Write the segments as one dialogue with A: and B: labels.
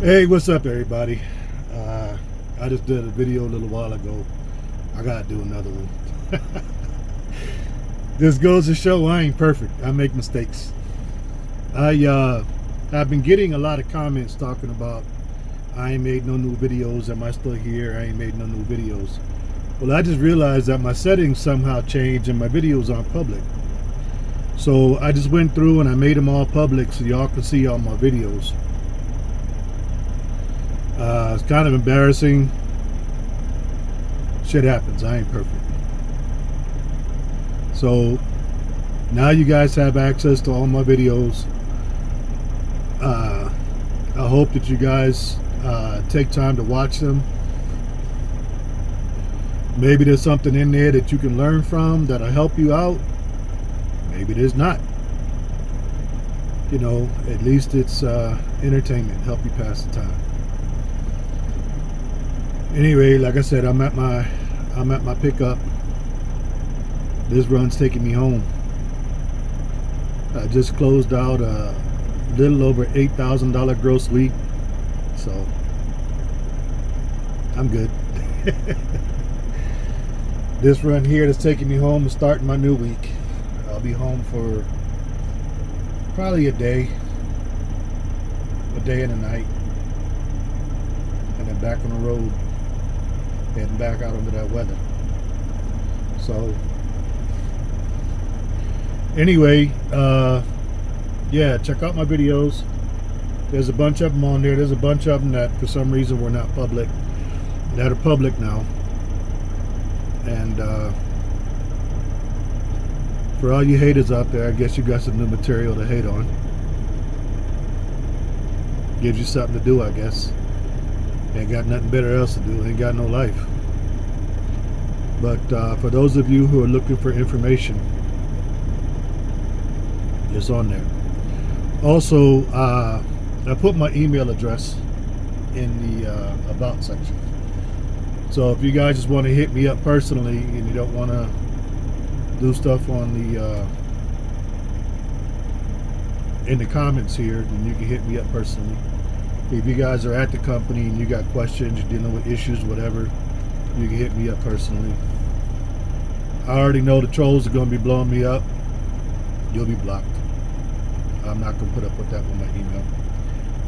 A: Hey, what's up, everybody? I just did a video a little while ago. I gotta do another one. This goes to show I ain't perfect. I make mistakes. I've been getting a lot of comments talking about I ain't made no new videos. Am I still here? I ain't made no new videos. Well, I just realized that my settings somehow changed and my videos aren't public. So I just went through and I made them all public so y'all can see all my videos. It's kind of embarrassing. Shit happens. I ain't perfect. So now you guys have access to all my videos. I hope that you guys take time to watch them. Maybe there's something in there that you can learn from that'll help you out. Maybe there's not. You know, at least it's entertainment, help you pass the time. Anyway, like I said, I'm at my pickup. This run's taking me home. I just closed out a little over $8,000 gross week, so I'm good. This run here that's taking me home is starting my new week. I'll be home for probably a day and a night, and then back on the road, heading back out into that weather. So anyway, yeah, check out my videos. There's a bunch of them on there. There's a bunch of them that for some reason were not public that are public now. And for all you haters out there, I guess you got some new material to hate on. Gives you something to do, I guess. Ain't got nothing better else to do. Ain't got no life. But for those of you who are looking for information, it's on there. Also, I put my email address in the about section. So if you guys just want to hit me up personally and you don't want to do stuff on the in the comments here, then you can hit me up personally. If you guys are at the company and you got questions, you're dealing with issues, whatever, you can hit me up personally. I already know the trolls are going to be blowing me up. You'll be blocked. I'm not going to put up with that with my email.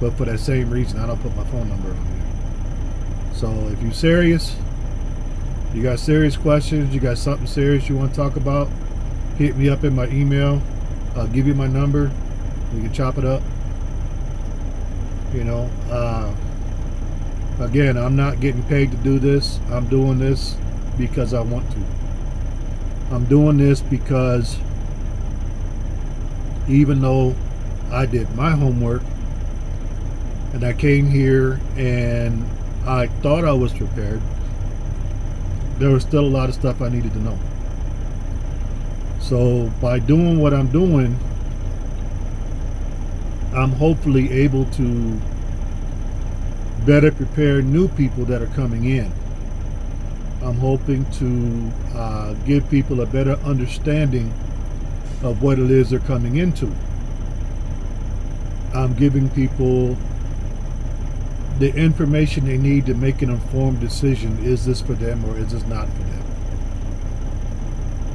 A: But for that same reason, I don't put my phone number on there. So if you're serious, you got serious questions, you got something serious you want to talk about, hit me up in my email. I'll give you my number. We can chop it up. You know, again, I'm not getting paid to do this. I'm doing this because I want to. I'm doing this because even though I did my homework and I came here and I thought I was prepared, there was still a lot of stuff I needed to know. So by doing what I'm doing, I'm hopefully able to better prepare new people that are coming in. I'm hoping to give people a better understanding of what it is they're coming into. I'm giving people the information they need to make an informed decision. Is this for them or is this not for them?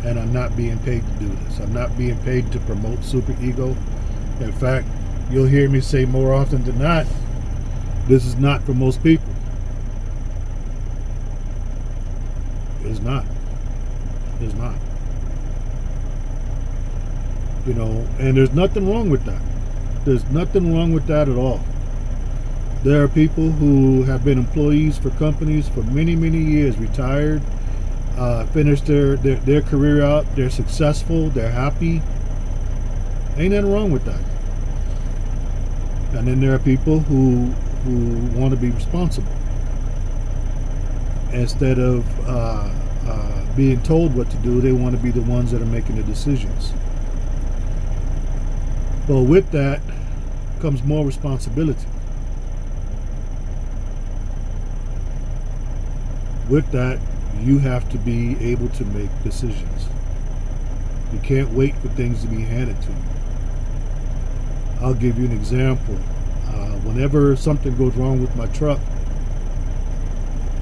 A: And I'm not being paid to do this. I'm not being paid to promote super ego. In fact, you'll hear me say more often than not, this is not for most people. It's not. It's not. You know, and there's nothing wrong with that. There's nothing wrong with that at all. There are people who have been employees for companies for many, many years, retired, finished their career out, they're successful, they're happy. Ain't nothing wrong with that. And then there are people who want to be responsible. Instead of being told what to do, they want to be the ones that are making the decisions. But with that comes more responsibility. With that, you have to be able to make decisions. You can't wait for things to be handed to you. I'll give you an example. whenever something goes wrong with my truck,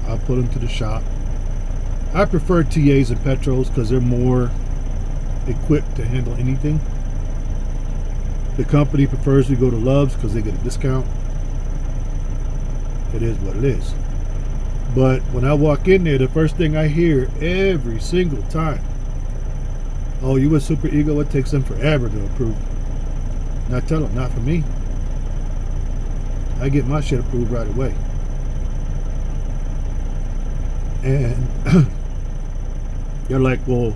A: I'll put them to the shop. I prefer TAs and Petros because they're more equipped to handle anything. The company prefers we go to Love's because they get a discount. It is what it is. But when I walk in there, the first thing I hear every single time, oh, you with Super Ego, it takes them forever to approve. And I tell them, not for me. I get my shit approved right away. And they're like, well,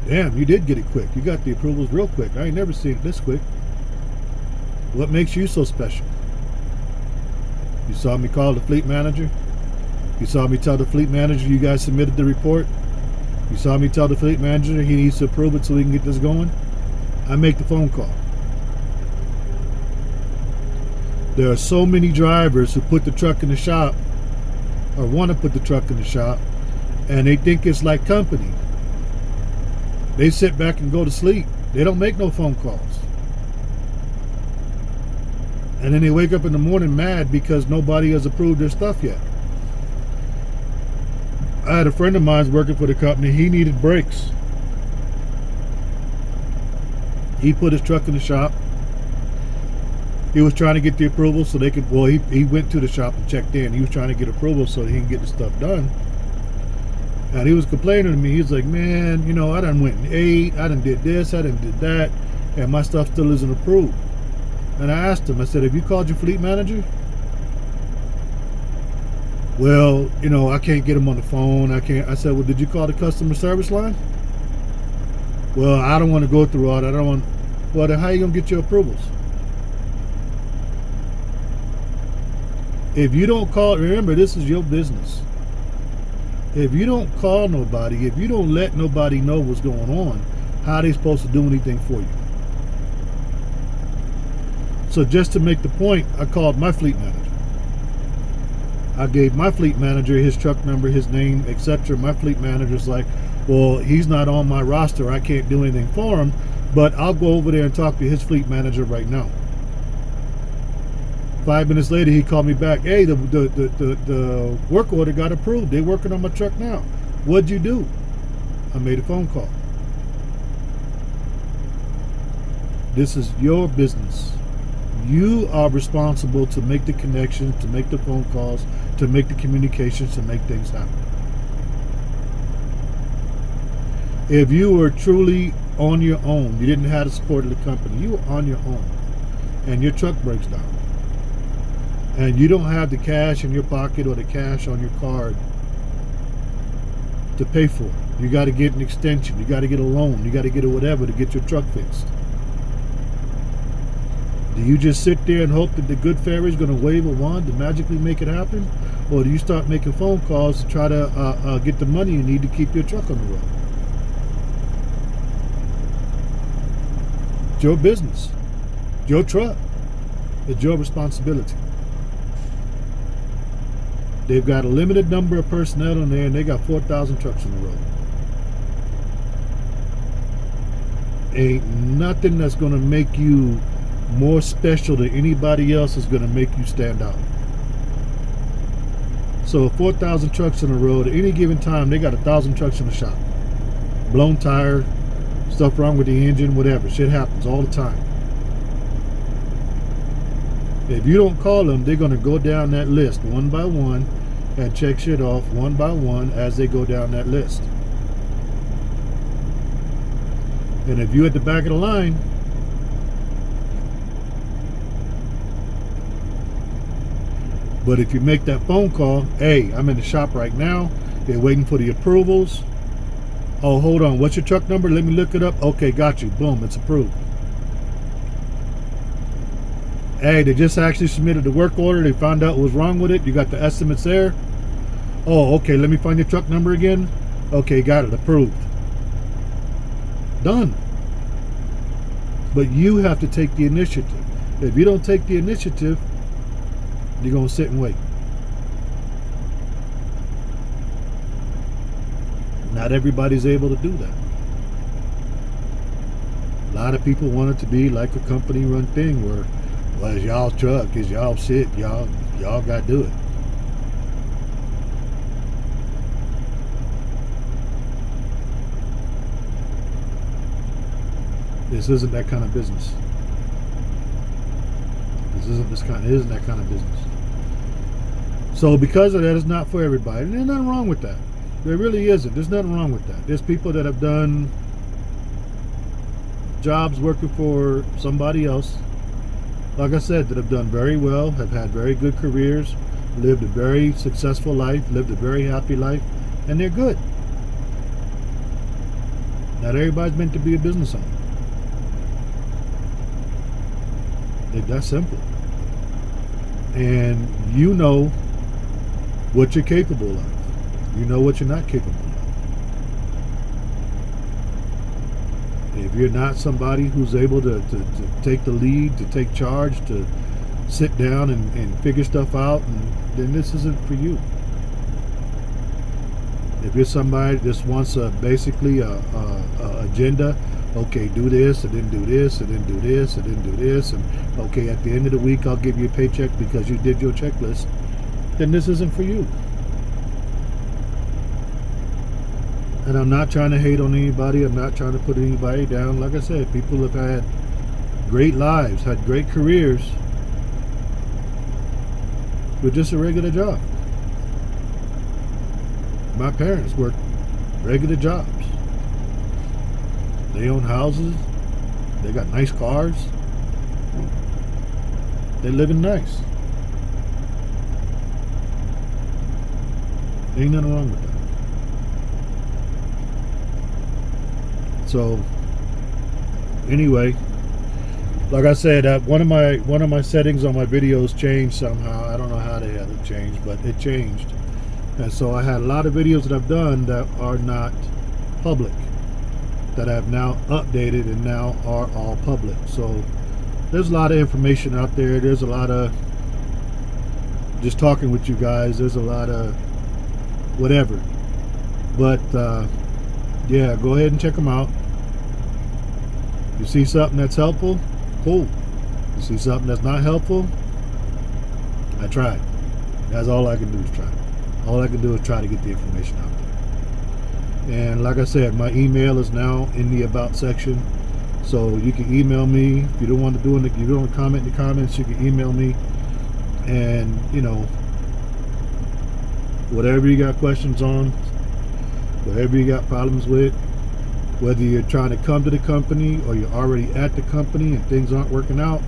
A: damn, you did get it quick. You got the approvals real quick. I ain't never seen it this quick. What makes you so special? You saw me call the fleet manager. You saw me tell the fleet manager you guys submitted the report. You saw me tell the fleet manager he needs to approve it so we can get this going. I make the phone call. There are so many drivers who put the truck in the shop or want to put the truck in the shop, and they think it's like company. They sit back and go to sleep. They don't make no phone calls. And then they wake up in the morning mad because nobody has approved their stuff yet. I had a friend of mine working for the company. He needed brakes. He put his truck in the shop. He was trying to get the approval so they could, well, he went to the shop and checked in. He was trying to get approval so he can get the stuff done. And he was complaining to me. He was like, man, you know, I done went and ate. I done did this. I done did that. And my stuff still isn't approved. And I asked him, I said, have you called your fleet manager? Well, you know, I can't get him on the phone. I said, well, did you call the customer service line? Well, I don't want to go through all that. I don't want. Well, then how are you going to get your approvals? If you don't call, remember, this is your business. If you don't call nobody, if you don't let nobody know what's going on, how are they supposed to do anything for you? So just to make the point, I called my fleet manager. I gave my fleet manager his truck number, his name, etc. My fleet manager's like, well, he's not on my roster. I can't do anything for him, but I'll go over there and talk to his fleet manager right now. 5 minutes later, he called me back. Hey, the work order got approved. They're working on my truck now. What'd you do? I made a phone call. This is your business. You are responsible to make the connections, to make the phone calls, to make the communications, to make things happen. If you were truly on your own, you didn't have the support of the company, you were on your own, and your truck breaks down, and you don't have the cash in your pocket or the cash on your card to pay for it. You got to get an extension. You got to get a loan. You got to get a whatever to get your truck fixed. Do you just sit there and hope that the good fairy is going to wave a wand to magically make it happen? Or do you start making phone calls to try to get the money you need to keep your truck on the road? It's your business. It's your truck. It's your responsibility. They've got a limited number of personnel in there, and they got 4,000 trucks on the road. Ain't nothing that's going to make you more special than anybody else is going to make you stand out. So 4,000 trucks on the road, at any given time, they got 1,000 trucks in the shop. Blown tire, stuff wrong with the engine, whatever. Shit happens all the time. If you don't call them, they're going to go down that list one by one and check shit off one by one as they go down that list. And if you're at the back of the line, but if you make that phone call, hey, I'm in the shop right now, they're waiting for the approvals. Oh, hold on, what's your truck number? Let me look it up. Okay, got you. Boom, it's approved. Hey, they just actually submitted the work order. They found out what was wrong with it. You got the estimates there. Oh, okay, let me find your truck number again. Okay, got it, approved. Done. But you have to take the initiative. If you don't take the initiative, you're going to sit and wait. Not everybody's able to do that. A lot of people want it to be like a company-run thing where, Well, it's y'all's truck, it's y'all shit, y'all gotta do it. This isn't that kind of business. It isn't that kind of business. So because of that, it's not for everybody. And there's nothing wrong with that. There really isn't. There's nothing wrong with that. There's people that have done jobs working for somebody else, like I said, that have done very well, have had very good careers, lived a very successful life, lived a very happy life, and they're good. Not everybody's meant to be a business owner. That's simple. And you know what you're capable of. You know what you're not capable of. If you're not somebody who's able to take the lead, to take charge, to sit down and figure stuff out, then this isn't for you. If you're somebody that just wants basically a agenda, okay, do this, and then do this, and then do this, and then do this, and okay, at the end of the week, I'll give you a paycheck because you did your checklist, then this isn't for you. And I'm not trying to hate on anybody. I'm not trying to put anybody down. Like I said, people have had great lives, had great careers with just a regular job. My parents worked regular jobs. They own houses. They got nice cars. They're living nice. Ain't nothing wrong with that. So anyway, like I said, one of my settings on my videos changed somehow. I don't know how they had it changed, but it changed. And so I had a lot of videos that I've done that are not public, that I've now updated and now are all public. So there's a lot of information out there. There's a lot of just talking with you guys. There's a lot of whatever. But yeah, go ahead and check them out. You see something that's helpful, cool. You see something that's not helpful, I tried. That's all I can do is try. All I can do is try to get the information out there. And like I said, my email is now in the about section, so you can email me. If you don't want to do it, if you don't want to comment in the comments, you can email me. And you know, whatever you got questions on, whatever you got problems with, whether you're trying to come to the company or you're already at the company and things aren't working out,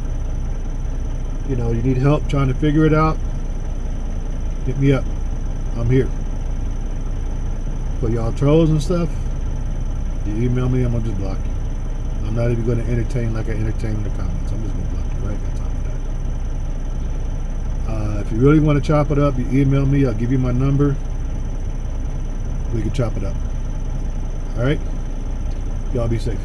A: you know, you need help trying to figure it out, hit me up. I'm here. For y'all trolls and stuff, you email me, I'm gonna just block you. I'm not even gonna entertain like I entertain in the comments. I'm just gonna block you. Right? Got time for that. If you really want to chop it up, you email me. I'll give you my number. We can chop it up. All right? Y'all be safe.